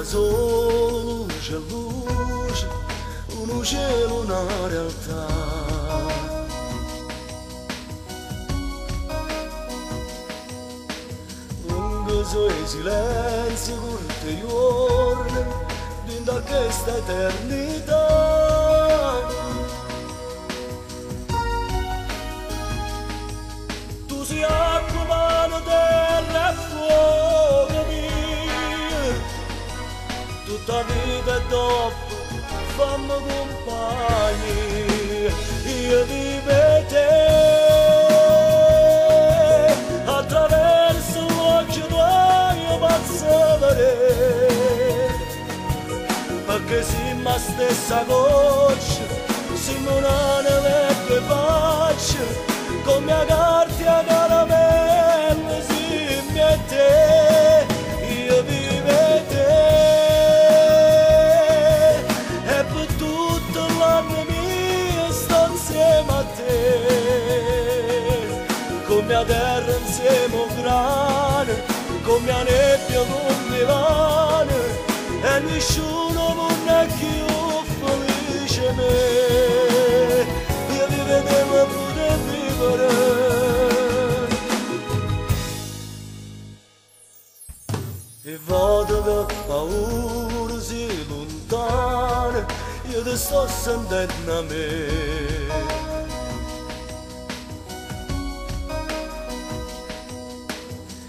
solo luce, luce, un cielo, una realtà. Lungo i silenzi, corti giorni, dentro a questa eternità. Tu sei acqua, mano, terra e fuoco mio, tutta vita e dopo fammi compagni, io vivo e te, attraverso l'occhio tuoi io posso vedere, perché siamo la stessa goccia, siamo una neve e faccia, come a carte a caramelle, simmi e te, io vivo e te. Come a terra insieme un grano, come a nebbia con divano, e nessuno non è più felice me. Io vi vedevo poter vivere. E vado che paura si lontana, io ti sto sentendo a me.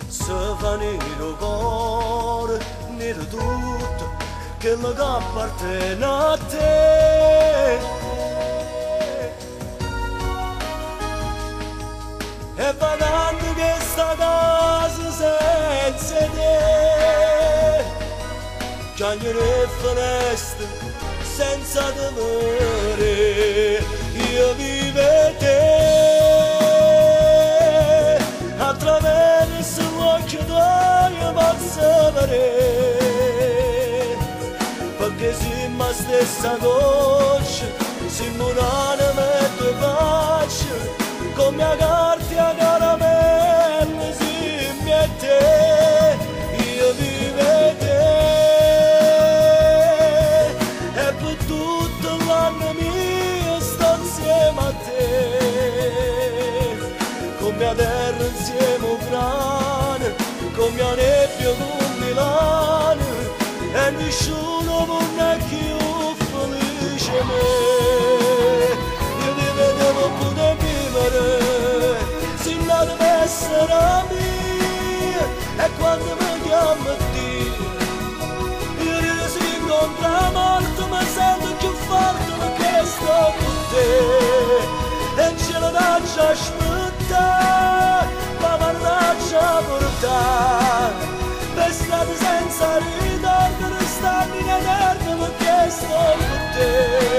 Se fa nero cuore, nero tutto, quello che appartiene a te. E va tanto che sta casa senza te, chiagnere e finestre senza temere, io vivo e te, attraverso l'occhio tuo posso vedere, perché siamo la stessa goccia, siamo un'anima e due facce, come a carte a caramelle, simmi e te, io vivo e te, e per tutto l'anno mio sto insieme a te, come a terra insieme un grano, come a nebbia con Milano, e nessuno non è più felice me. Io vi vedevo poter vivere, se non deve essere mia, e quando mi chiamo Dio, io si incontra la morte, ma sento più forte perché sto con te, e ce la faccio aspettare, ma mannaggia portare, per strada senza ritorno, restando in eterno perché sto con te.